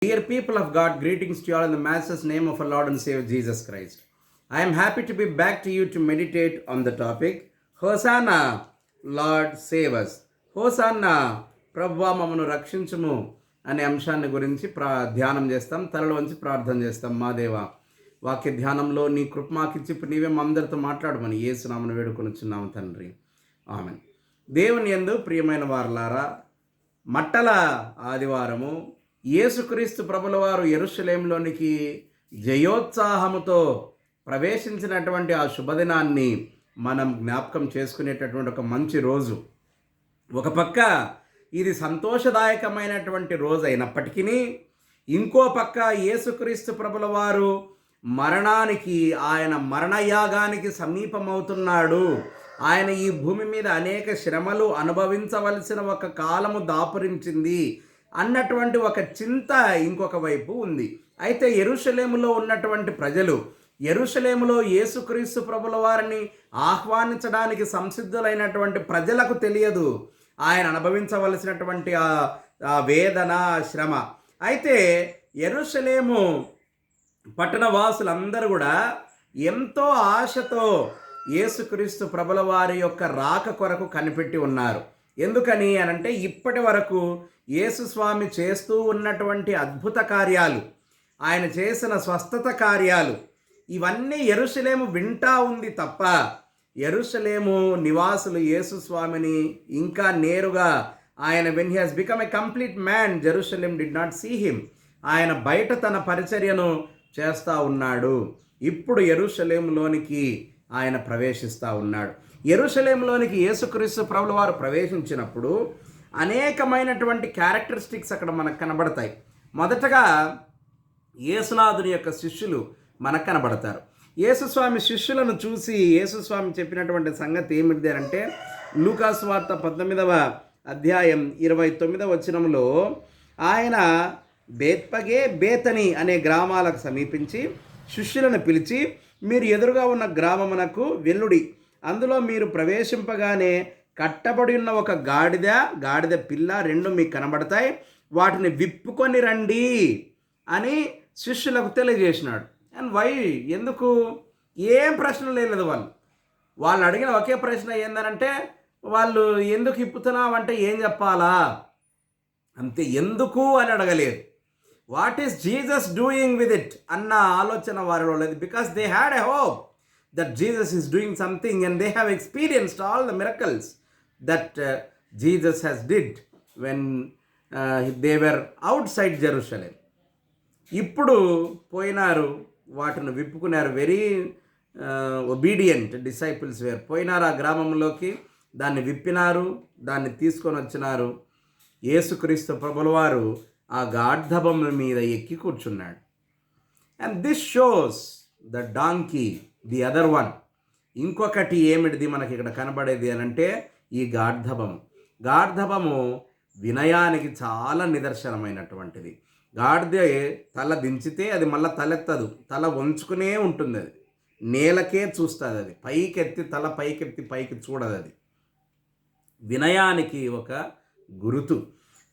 Dear people of God, greetings to you all in the Master's name of our Lord and Savior Jesus Christ. I am happy to be back to you to meditate on the topic, Hosanna, Lord save us. Hosanna, ప్రభువా మమ్మను రక్షించుము అనే అంశాన్ని గురించి ధ్యానం చేస్తాం. తలలోంచి ప్రార్థన చేస్తాం. మా దేవా, వాక్య ధ్యానంలో నీ కృప మాకిచ్చి నీవే మా అందరితో మాట్లాడమని యేసునామమున వేడుకొనుచున్నాము తండ్రి. ఆమేన్. దేవుని యందు ప్రియమైన వారలారా, మట్టల ఆదివారము యేసుక్రీస్తు ప్రభుల వారు యెరూషలేములోనికి జయోత్సాహముతో ప్రవేశించినటువంటి ఆ శుభదినాన్ని మనం జ్ఞాపకం చేసుకునేటటువంటి ఒక మంచి రోజు. ఒక పక్క ఇది సంతోషదాయకమైనటువంటి రోజు అయినప్పటికీ ఇంకో పక్క యేసుక్రీస్తు ప్రభుల వారు మరణానికి, ఆయన మరణయాగానికి సమీపమవుతున్నాడు. ఆయన ఈ భూమి మీద అనేక శ్రమలు అనుభవించవలసిన ఒక కాలము దాపురించింది అన్నటువంటి ఒక చింత ఇంకొక వైపు ఉంది. అయితే యెరూషలేములో ఉన్నటువంటి ప్రజలు, యెరూషలేములో యేసుక్రీస్తు ప్రభుల వారిని ఆహ్వానించడానికి సంసిద్ధులైనటువంటి ప్రజలకు తెలియదు ఆయన అనుభవించవలసినటువంటి ఆ వేదన, శ్రమ. అయితే యెరూషలేము పట్టణ వాసులందరూ కూడా ఎంతో ఆశతో యేసుక్రీస్తు ప్రభుల వారి యొక్క రాక కొరకు కనిపెట్టి ఉన్నారు. ఎందుకని అనంటే ఇప్పటి వరకు యేసుస్వామి చేస్తూ ఉన్నటువంటి అద్భుత కార్యాలు, ఆయన చేసిన స్వస్థత కార్యాలు, ఇవన్నీ యెరూషలేము వింటా ఉంది తప్ప యెరూషలేము నివాసులు యేసుస్వామిని ఇంకా నేరుగా ఆయన when he has become a complete man, Jerusalem did not see him. ఆయన బయట తన పరిచర్యను చేస్తూ ఉన్నాడు. ఇప్పుడు యెరూషలేములోనికి ఆయన ప్రవేశిస్తూ ఉన్నాడు. యెరూషలేములోనికి యేసుక్రీస్తు ప్రభుల వారు ప్రవేశించినప్పుడు అనేకమైనటువంటి క్యారెక్టరిస్టిక్స్ అక్కడ మనకు కనబడతాయి. మొదటగా యేసునాథుని యొక్క శిష్యులు మనకు కనబడతారు. యేసుస్వామి శిష్యులను చూసి యేసుస్వామి చెప్పినటువంటి సంగతి ఏమిటి అంటే, లూకా సువార్త 19వ అధ్యాయం 29వ వచనంలో ఆయన బేత్పగే, బేతని అనే గ్రామాలకు సమీపించి శిష్యులను పిలిచి, మీరు ఎదురుగా ఉన్న గ్రామమునకు వెల్లుడి, అందులో మీరు ప్రవేశింపగానే కట్టబడి ఉన్న ఒక గాడిద పిల్ల 2 మీకు కనబడతాయి, వాటిని విప్పుకొని రండి అని శిష్యులకు తెలియజేసినాడు. అండ్ వై, ఎందుకు? ఏం ప్రశ్న లేదు. వాళ్ళు అడిగిన ఒకే ప్రశ్న ఏందనంటే, వాళ్ళు ఎందుకు ఇప్పుతున్నావు అంటే ఏం చెప్పాలా అంతే. ఎందుకు అని అడగలేదు. What is Jesus doing with it అన్న ఆలోచన వారిలో లేదు. Because they had a hope that Jesus is doing something and they have experienced all the miracles that Jesus has did when they were outside Jerusalem. ఇప్పుడు పోయినారు, వాటిని విప్పుకున్నారు. Very obedient disciples were. పోయినారు ఆ గ్రామంలోకి, దాన్ని విప్పినారు, దాన్ని తీసుకొని వచ్చినారు. యేసుక్రీస్తు ప్రభుల వారు ఆ గాఢబొమ్మ మీద ఎక్కి కూర్చున్నాడు. And this shows the donkey, the other one. ఇంకొకటి ఏమిటిది మనకి ఇక్కడ కనబడేది అని అంటే, ఈ గాఢబము వినయానికి చాలా నిదర్శనమైనటువంటిది. గాడిద తల దించితే అది మళ్ళీ తలెత్తదు, తల వంచుకునే ఉంటుంది. అది నేలకే చూస్తుంది. అది పైకెత్తి, తల పైకి చూడదు. అది వినయానికి ఒక గురుతు.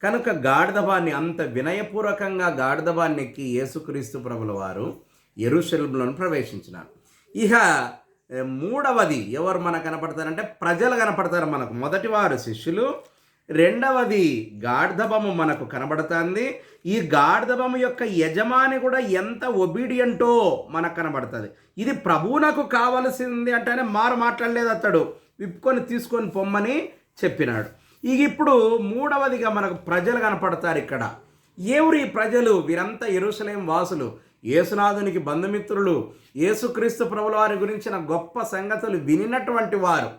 కనుక గాఢబాన్ని, అంత వినయపూర్వకంగా గాఢబాన్ని ఎక్కి యేసుక్రీస్తు ప్రభుల వారు యెరూషలేములో ప్రవేశించినారు. ఇక మూడవది ఎవరు మనకు కనపడతారంటే, ప్రజలు కనపడతారు మనకు. మొదటి వారు శిష్యులు, రెండవది గాఢబము మనకు కనబడుతుంది. ఈ గాఢబము యొక్క యజమాని కూడా ఎంత ఒబీడియంటో మనకు కనబడుతుంది. ఇది ప్రభువునకు కావలసింది అంటేనే మాట్లాడలేదు. అతడు విప్పుకొని తీసుకొని పొమ్మని చెప్పినాడు. ఇప్పుడు మూడవదిగా మనకు ప్రజలు కనపడతారు. ఇక్కడ ఎవరు ఈ ప్రజలు? వీరంతా యెరూషలేం వాసులు, యేసునాథునికి బంధుమిత్రులు, యేసుక్రీస్తు ప్రభుల వారి గురించిన గొప్ప సంగతులు వినినటువంటి వారు.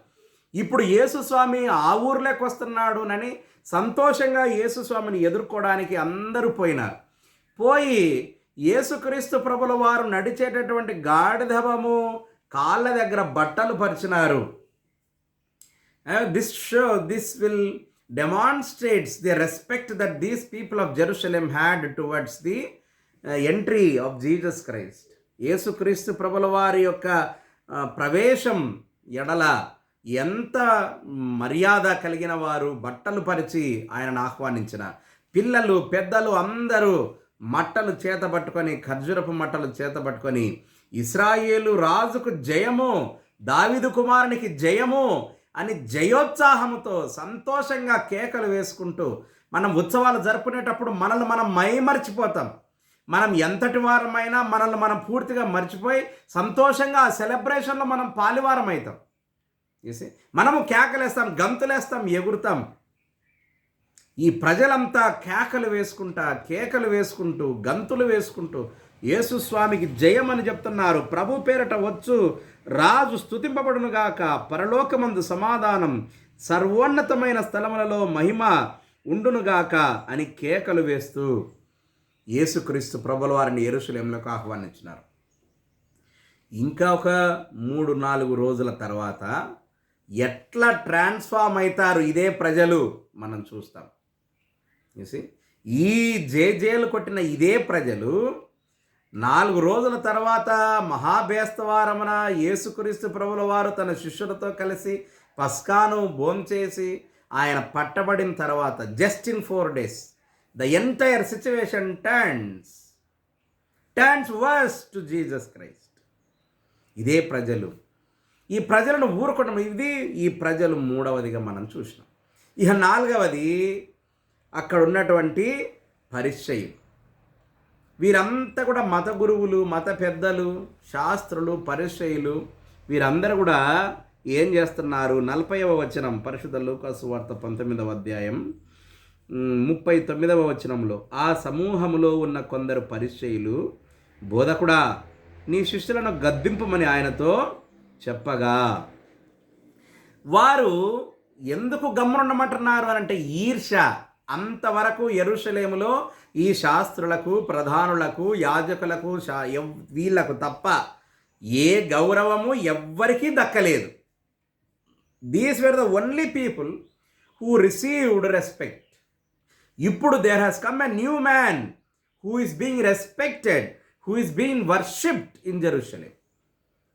ఇప్పుడు యేసుస్వామి ఆ ఊర్లోకి వస్తున్నాడు అని సంతోషంగా యేసుస్వామిని ఎదుర్కోవడానికి అందరూ పోయినారు. పోయి యేసుక్రీస్తు ప్రభుల వారు నడిచేటటువంటి గాఢబము కాళ్ళ దగ్గర బట్టలు పరిచినారు. This will demonstrates the respect that these people of Jerusalem had towards the entry of Jesus Christ. యేసుక్రీస్తు ప్రభుల వారి యొక్క ప్రవేశం ఎడల ఎంత మర్యాద కలిగిన వారు బట్టలు పరిచి ఆయనను ఆహ్వానించిన పిల్లలు పెద్దలు అందరూ మట్టలు చేతబట్టుకొని, ఖర్జూరపు మట్టలు చేతబట్టుకొని, ఇశ్రాయేలు రాజుకు జయము, దావీదు కుమారునికి జయము అని జయోత్సాహముతో సంతోషంగా కేకలు వేసుకుంటూ మనం ఉత్సవాలు జరుపుకునేటప్పుడు మనల్ని మనం మైమర్చిపోతాం. మనం ఎంతటి వారమైనా మనల్ని మనం పూర్తిగా మర్చిపోయి సంతోషంగా ఆ సెలబ్రేషన్లో మనం పాలివారం అవుతాం. చూసి మనము కేకలేస్తాం, గంతులేస్తాం, ఎగురుతాం. ఈ ప్రజలంతా కేకలు వేసుకుంటూ గంతులు వేసుకుంటూ యేసు స్వామికి జయమని చెప్తున్నారు. ప్రభు పేరట వచ్చు రాజు స్తుతింపబడునుగాక, పరలోకమందు సమాధానం, సర్వోన్నతమైన స్థలములలో మహిమ ఉండునుగాక అని కేకలు వేస్తూ యేసుక్రీస్తు ప్రభుల వారిని యెరూషలేములకు ఆహ్వానించినారు. ఇంకా ఒక 3-4 రోజుల తర్వాత ఎట్లా ట్రాన్స్ఫార్మ్ అవుతారు ఇదే ప్రజలు మనం చూస్తాం. చూసి ఈ జేజేలు కొట్టిన ఇదే ప్రజలు 4 రోజుల తర్వాత మహాబేస్తవారమున యేసుక్రీస్తు ప్రభుల వారు తన శిష్యులతో కలిసి పస్కాను భోంచేసి ఆయన పట్టబడిన తర్వాత just in 4 days the entire situation turns worse to Jesus Christ. ఇదే ప్రజలు, ఈ ప్రజలను ఊరుకోవడం, ఇది ఈ ప్రజలు 3వదిగా మనం చూసినాం. ఇక 4వది అక్కడ ఉన్నటువంటి పరిసయ్యులు. వీరంతా కూడా మత గురువులు, మత పెద్దలు, శాస్త్రులు, పరిసయ్యులు. వీరందరూ కూడా ఏం చేస్తున్నారు? 40వ వచనం పరిశుద్ధ లూకాసు వార్త 19వ అధ్యాయం 39వ వచనంలో, ఆ సమూహములో ఉన్న కొందరు పరిసయ్యులు, బోధకుడా నీ శిష్యులను గద్దింపమని ఆయనతో చెప్పగా, వారు ఎందుకు గమ్మునుండమంటున్నారు అని అంటే ఈర్ష్య. అంతవరకు యెరూషలేములో ఈ శాస్త్రులకు, ప్రధానులకు, యాజకులకు, వీళ్ళకు తప్ప ఏ గౌరవము ఎవ్వరికీ దక్కలేదు. These were the only people who received respect. ఇప్పుడు there has come a new man who is being respected, who is being worshipped in Jerusalem.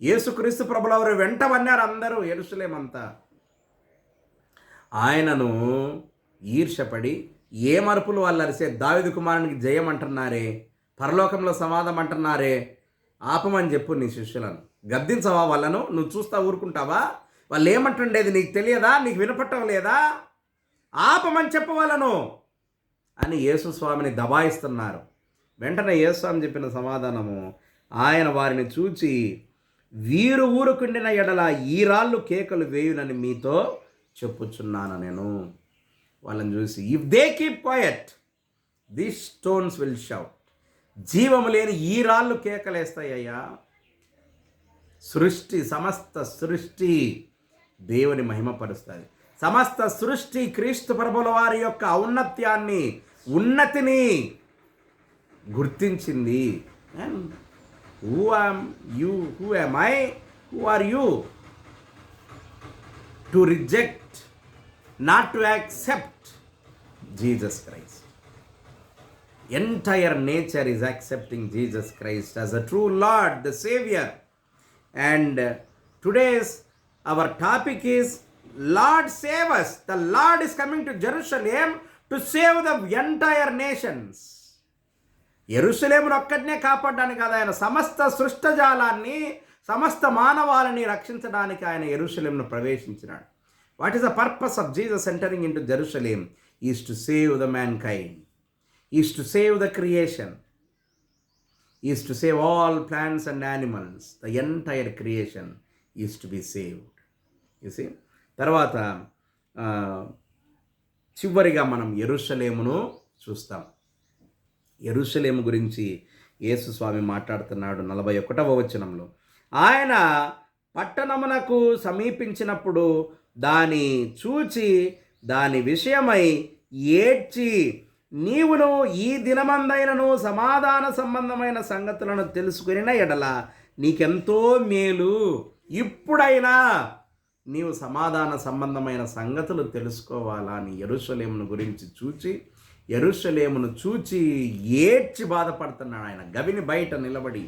యేసుక్రీస్తు ప్రభుల వారు వెంట పన్నారు అందరూ, యెరూషలేం అంతా. ఆయనను ఈర్షపడి ఏ మరుపులు వాళ్ళు అరిసే, దావీదు కుమారునికి జయం అంటున్నారే, పరలోకంలో సమాధం అంటున్నారే, ఆపమని చెప్పు నీ శిష్యులను. గద్దించవా వాళ్ళను? నువ్వు చూస్తా ఊరుకుంటావా? వాళ్ళు ఏమంటుండేది నీకు తెలియదా? నీకు వినపట్టం లేదా? ఆపమని చెప్పు వాళ్ళను అని యేసు స్వామిని దబాయిస్తున్నారు. వెంటనే యేసు స్వామి చెప్పిన సమాధానము, ఆయన వారిని చూచి, వీరు ఊరుకుండిన ఎడల ఈ రాళ్ళు కేకలు వేయునని మీతో చెప్పుచున్నాను నేను. వాళ్ళని చూసి, if they keep quiet this stones will shout. జీవము లేని ఈ రాళ్ళు కేకలేస్తాయ్యా. సమస్త సృష్టి దేవుని మహిమపరుస్తుంది. సమస్త సృష్టి క్రీస్తు ప్రభుల వారి యొక్క ఔన్నత్యాన్ని, ఉన్నతిని గుర్తించింది. And who am you? Who am I? Who are you to reject, not to accept Jesus Christ? Entire nature is accepting Jesus Christ as a true Lord, the Savior. And today's our topic is Lord save us. The Lord is coming to Jerusalem to save the entire nations. యెరూషలేమును ఒక్కటినే కాపాడడానికి కాదు, ఆయన సమస్త సృష్టజాలాన్ని, సమస్త మానవాళిని రక్షించడానికి ఆయన యెరూషలేమును ప్రవేశించినాడు. What is the purpose of Jesus entering into Jerusalem? Is to save the mankind, is to save the creation, is to save all plants and animals. The entire creation is to be saved. చూసి తర్వాత చివరిగా మనం యెరూషలేమును చూస్తాం. యెరూషలేము గురించి యేసు స్వామి మాట్లాడుతున్నాడు 41వ వచనంలో. ఆయన పట్టణమునకు సమీపించినప్పుడు దాని చూచి దాని విషయమై ఏడ్చి, నీవును ఈ దినమందైనను సమాధాన సంబంధమైన సంగతులను తెలుసుకునిన ఎడల నీకెంతో మేలు. ఇప్పుడైనా నీవు సమాధాన సంబంధమైన సంగతులు తెలుసుకోవాలా అని యెరూషలేమును గురించి యెరూషలేమును చూచి ఏడ్చి బాధపడుతున్నాడు. ఆయన గవిని బయట నిలబడి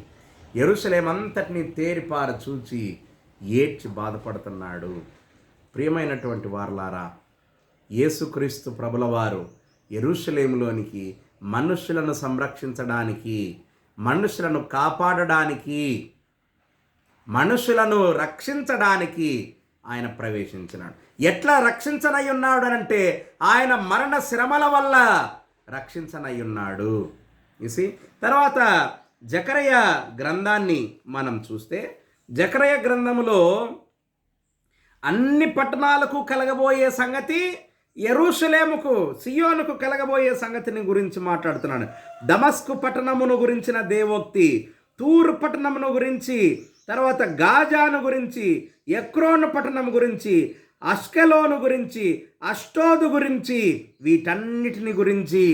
యెరూషలేం అంతటిని తేరిపార చూచి ఏడ్చి బాధపడుతున్నాడు. ప్రియమైనటువంటి వారలారా, యేసుక్రీస్తు ప్రభుల వారు యెరూషలేములోనికి మనుషులను సంరక్షించడానికి, మనుషులను కాపాడడానికి, మనుషులను రక్షించడానికి ఆయన ప్రవేశించినాడు. ఎట్లా రక్షించనై ఉన్నాడు అనంటే ఆయన మరణ శ్రమల వల్ల రక్షించనై ఉన్నాడు. చూసి తర్వాత జకరయ గ్రంథాన్ని మనం చూస్తే, జకరయ గ్రంథములో అన్ని పట్టణాలకు కలగబోయే సంగతి, యెరూషలేముకు సియోనుకు కలగబోయే సంగతిని గురించి మాట్లాడుతున్నాడు. దమస్కు పట్టణమును గురించిన దేవోక్తి, తూరు పట్టణమును గురించి, తర్వాత గాజాను గురించి, ఎక్రోను పట్టణం గురించి, అష్కెలోను గురించి, అష్టోదు గురించి, వీటన్నిటిని గురించి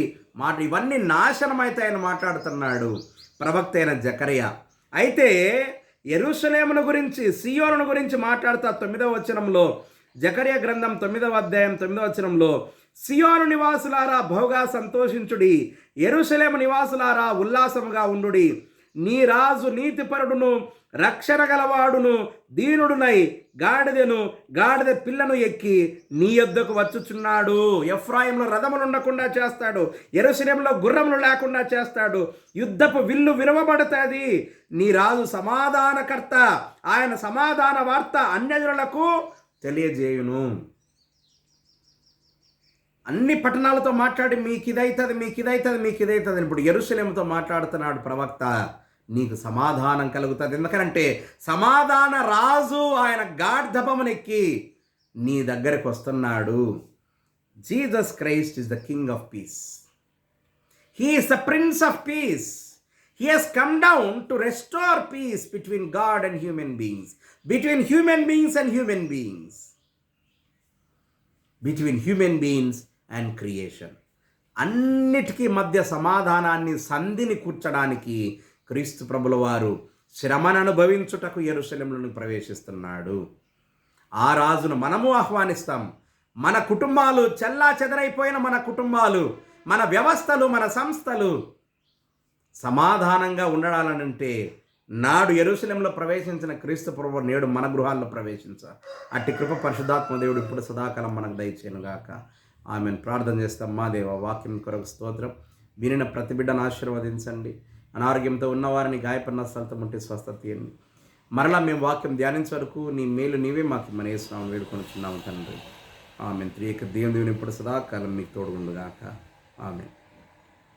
ఇవన్నీ నాశనం అయితే ఆయన మాట్లాడుతున్నాడు ప్రవక్త అయిన జకర్యా. అయితే యెరూషలేమును గురించి, సియోనును గురించి మాట్లాడుతా 9వ వచనంలో, జకర్యా గ్రంథం 9వ అధ్యాయం 9వ వచనంలో, సియోను నివాసులారా బహుగా సంతోషించుడి, యెరూషలేము నివాసులారా ఉల్లాసముగా ఉండుడి. నీ రాజు నీతిపరుడును రక్షణ గలవాడును దీనుడునై గాడిద పిల్లను ఎక్కి నీ యొద్దకు వచ్చుచున్నాడు. ఎఫ్రాయిములో రథములు ఉండకుండా చేస్తాడు, యెరూషలేములో గుర్రములు లేకుండా చేస్తాడు, యుద్ధపు విల్లు విరవబడుతుంది. నీ రాజు సమాధానకర్త, ఆయన సమాధాన వార్త అన్యజనులకు తెలియజేయును. అన్ని పట్టణాలతో మాట్లాడి మీకు ఇదైతుంది. ఇప్పుడు యెరూషలేముతో మాట్లాడుతున్నాడు ప్రవక్త, నీకు సమాధానం కలుగుతుంది. ఎందుకంటే సమాధాన రాజు ఆయన గాఢ్ధపమునెక్కి నీ దగ్గరకు వస్తున్నాడు. Jesus Christ is the king of piece. He is the prince of piece. He has come down to restore peace between God and human beings, between human beings and human beings, between human beings and creation. అన్నిటికీ మధ్య సమాధానాన్ని, సంధిని కూర్చడానికి క్రీస్తు ప్రభుల వారు శ్రమను అనుభవించుటకు యెరూషలేములోకి ప్రవేశిస్తున్నాడు. ఆ రాజును మనము ఆహ్వానిస్తాం. మన కుటుంబాలు, చెల్లా చెదరైపోయిన మన కుటుంబాలు, మన వ్యవస్థలు, మన సంస్థలు సమాధానంగా ఉండడాలంటే నాడు యెరూషలేములో ప్రవేశించిన క్రీస్తు ప్రభువు నేడు మన గృహాల్లో ప్రవేశించాలి. అట్టి కృప పరిశుద్ధాత్మ దేవుడు ఇప్పుడు సదాకాలం మనకు దయచేయనుగాక. ఆమెను ప్రార్థన చేస్తాం. మా దేవ, వాక్యం కొరకు స్తోత్రం. వినిన ప్రతి బిడ్డను ఆశీర్వదించండి. అనారోగ్యంతో ఉన్నవారిని, గాయపడిన స్థలతో ఉంటే స్వస్థత తీయండి. మరలా మేము వాక్యం ధ్యానించే వరకు నీ మేలు నీవే మాకు మన యేసునామమున వేడుకొనుచున్నాము తండ్రి. ఆమెన్. త్రియక దేవుని ఇప్పుడు సదాకాలం మీకు తోడుగుండుగాక. ఆమెన్.